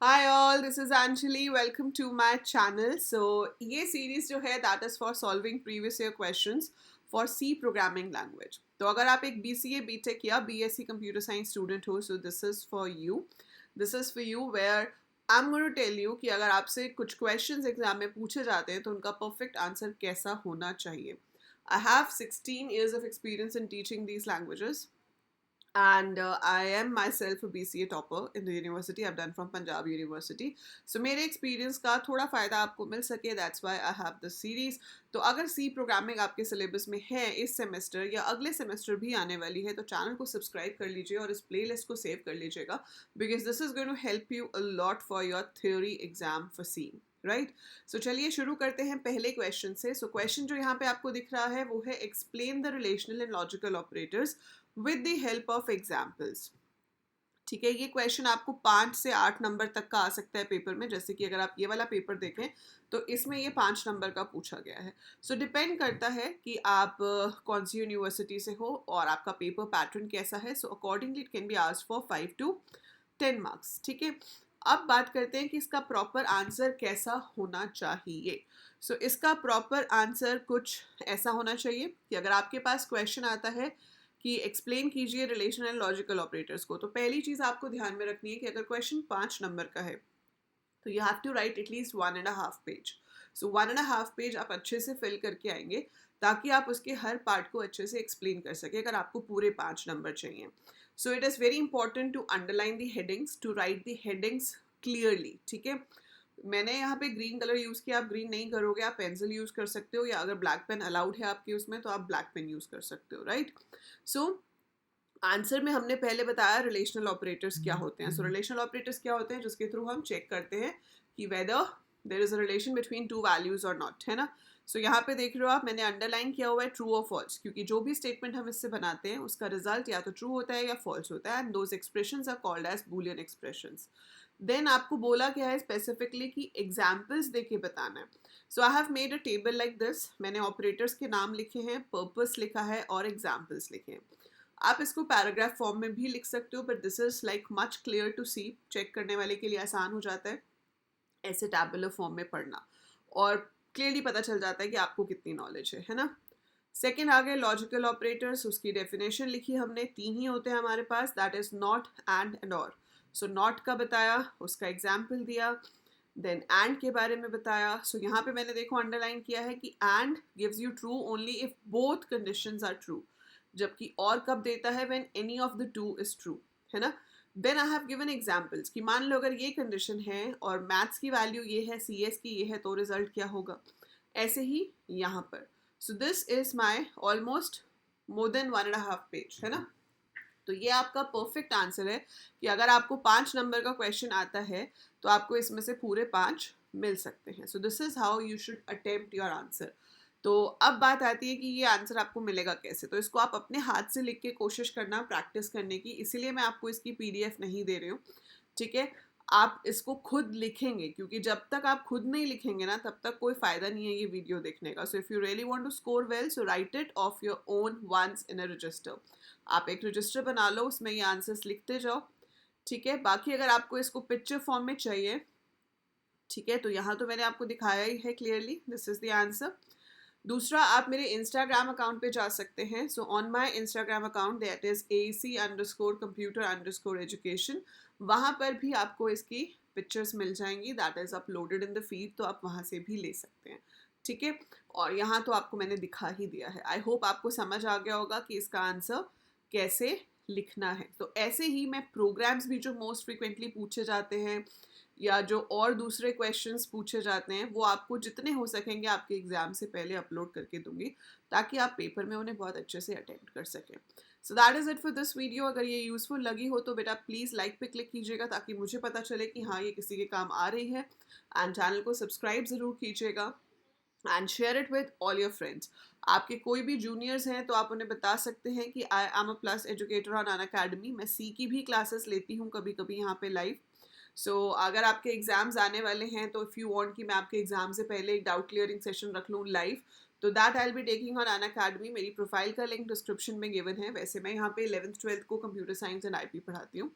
Hi all, this is Anjali. Welcome to my channel. So ये series जो है that is for solving previous year questions for C programming language. तो अगर आप एक BCA, BTech या BSc Computer Science student हो, so this is for you. This is for you where I'm going to tell you कि अगर आपसे कुछ questions एग्जाम में पूछे जाते हैं तो उनका perfect answer कैसा होना चाहिए. I have 16 years of experience in teaching these languages. And I am myself a BCA topper in the university. I've done from Punjab University. So मेरे experience का थोड़ा फ़ायदा आपको मिल सके, that's why I have this series. तो अगर C programming आपके syllabus में है इस semester या अगले semester भी आने वाली है तो channel को subscribe कर लीजिए और इस playlist को save कर लीजिएगा because this is going to help you a lot for your theory exam for C. Right so चलिए शुरू करते हैं पहले क्वेश्चन से. सो क्वेश्चन जो यहाँ पे आपको दिख रहा है वो है explain the relational and logical operators with the help of examples. ठीक है, ये क्वेश्चन आपको 5 से 8 नंबर तक का आ सकता है पेपर में. जैसे कि अगर आप ये वाला पेपर देखें तो इसमें ये 5 नंबर का पूछा गया है. सो डिपेंड करता है कि आप कौन सी यूनिवर्सिटी से हो और आपका पेपर पैटर्न कैसा है. So accordingly it can be asked for 5 to 10 marks. ठीक है, अब बात करते हैं कि इसका प्रॉपर आंसर कैसा होना चाहिए. सो इसका प्रॉपर आंसर कुछ ऐसा होना चाहिए कि अगर आपके पास क्वेश्चन आता है कि एक्सप्लेन कीजिए रिलेशन एंड लॉजिकल ऑपरेटर्स को, तो पहली चीज़ आपको ध्यान में रखनी है कि अगर क्वेश्चन 5 नंबर का है तो you have to write at least 1.5 page. So 1.5 page आप अच्छे से फिल करके आएंगे ताकि आप उसके हर पार्ट को अच्छे से एक्सप्लेन कर सके अगर आपको पूरे 5 नंबर चाहिए. So it is very important to underline the headings, to write the headings clearly. ठीक है, मैंने यहाँ पे ग्रीन कलर यूज़ किया. आप ग्रीन नहीं करोगे, आप पेंसिल यूज़ कर सकते हो या अगर ब्लैक पेन अलाउड है आपके उसमें तो आप ब्लैक पेन यूज़ कर सकते हो. राइट, सो आंसर में हमने पहले बताया रिलेशनल ऑपरेटर्स क्या होते हैं. सो रिलेशनल ऑपरेटर्स क्या होते हैं जिसके थ्रू हम चेक करते हैं कि whether there is a relation between two values और नॉट, है ना. सो यहाँ पे देख रहे हो आप, मैंने अंडरलाइन किया हुआ है ट्रू और फॉल्स, क्योंकि जो भी स्टेटमेंट हम इससे बनाते हैं उसका रिजल्ट या तो ट्रू होता है या फॉल्स होता है. And those expressions are called as boolean expressions. Then आपको बोला क्या है स्पेसिफिकली कि एग्जाम्पल्स देके बताना है. So I have made a table like this. मैंने ऑपरेटर्स के नाम लिखे हैं, पर्पस लिखा है और एग्जाम्पल्स लिखे हैं. आप इसको पैराग्राफ फॉर्म में भी लिख सकते हो but this is like much clear to see. Check करने वाले के लिए आसान हो जाता है ऐसे टैबुलर फॉर्म में पढ़ना और क्लियरली पता चल जाता है कि आपको कितनी नॉलेज है ना. सेकेंड आ गए लॉजिकल ऑपरेटर्स. उसकी डेफिनेशन लिखी हमने. 3 ही होते हैं हमारे पास, दैट इज नॉट, एंड और. सो नॉट का बताया, उसका एग्जाम्पल दिया, देन एंड के बारे में बताया. सो यहाँ पे मैंने देखो अंडरलाइन किया है कि and gives you true only if both conditions are true, जबकि और कब देता है when any of the two is true, है ना. Then I have given examples कि मान लो अगर ये कंडीशन है और मैथ्स की वैल्यू ये है, सी एस की ये है, तो रिजल्ट क्या होगा. ऐसे ही यहाँ पर. So this is my almost more than 1.5 page, है ना. तो ये आपका परफेक्ट आंसर है कि अगर आपको 5 नंबर का क्वेश्चन आता है तो आपको इसमें से पूरे 5 मिल सकते हैं. So this is how you should attempt your answer. तो अब बात आती है कि ये आंसर आपको मिलेगा कैसे. तो इसको आप अपने हाथ से लिख के कोशिश करना प्रैक्टिस करने की. इसीलिए मैं आपको इसकी पीडीएफ नहीं दे रही हूँ. ठीक है, आप इसको खुद लिखेंगे क्योंकि जब तक आप खुद नहीं लिखेंगे ना तब तक कोई फ़ायदा नहीं है ये वीडियो देखने का. So if you really want to score well, so write it off your own once in a register. आप एक रजिस्टर बना लो, उसमें ये आंसर्स लिखते जाओ. ठीक है, बाकी अगर आपको इसको पिक्चर फॉर्म में चाहिए, ठीक है, तो यहाँ तो मैंने आपको दिखाया ही है clearly. This is the answer. दूसरा, आप मेरे इंस्टाग्राम अकाउंट पे जा सकते हैं. So on my Instagram account that is AC_computer_education. वहाँ पर भी आपको इसकी पिक्चर्स मिल जाएंगी. That is uploaded in the feed, तो आप वहाँ से भी ले सकते हैं. ठीक है, और यहाँ तो आपको मैंने दिखा ही दिया है. आई होप आपको समझ आ गया होगा कि इसका आंसर कैसे लिखना है. तो ऐसे ही मैं प्रोग्राम्स भी जो मोस्ट फ्रिक्वेंटली पूछे जाते हैं या जो और दूसरे क्वेश्चंस पूछे जाते हैं वो आपको जितने हो सकेंगे आपके एग्ज़ाम से पहले अपलोड करके दूंगी ताकि आप पेपर में उन्हें बहुत अच्छे से अटेम्प्ट कर सकें. So that is it for this video. अगर ये यूज़फुल लगी हो तो बेटा प्लीज़ लाइक पे क्लिक कीजिएगा ताकि मुझे पता चले कि हाँ ये किसी के काम आ रही है. एंड चैनल को सब्सक्राइब ज़रूर कीजिएगा and share it with all your friends. आपके कोई भी जूनियर्स हैं तो आप उन्हें बता सकते हैं कि I am a plus educator on Unacademy. मैं सी की भी क्लासेस लेती हूँ कभी कभी यहाँ पे लाइव. सो अगर आपके एग्ज़ाम्स आने वाले हैं तो इफ़ यू वांट कि मैं आपके एग्ज़ाम से पहले एक डाउट क्लियरिंग सेशन रख लूँ लाइव, तो that I will be taking on Unacademy. मेरी प्रोफाइल का लिंक डिस्क्रिप्शन में गिवन है. वैसे मैं यहाँ पे 11th 12th को कंप्यूटर साइंस एंड आईपी पढ़ाती हूँ,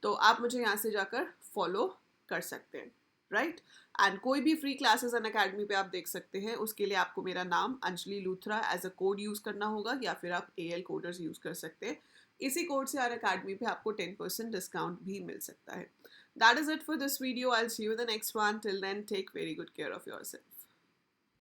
तो आप मुझे यहाँ से जाकर फॉलो कर सकते हैं, राइट। एंड कोई भी फ्री क्लासेस अनअकैडमी पे आप देख सकते हैं, उसके लिए आपको मेरा नाम Anjali Luthra as a code use करना होगा, या फिर आप AL कोडर्स यूज़ कर सकते हैं। इसी कोड से अनअकैडमी पे आपको 10% डिस्काउंट भी मिल सकता है। That is it for this video. I'll see you in the next one. Till then, take very good care of yourself.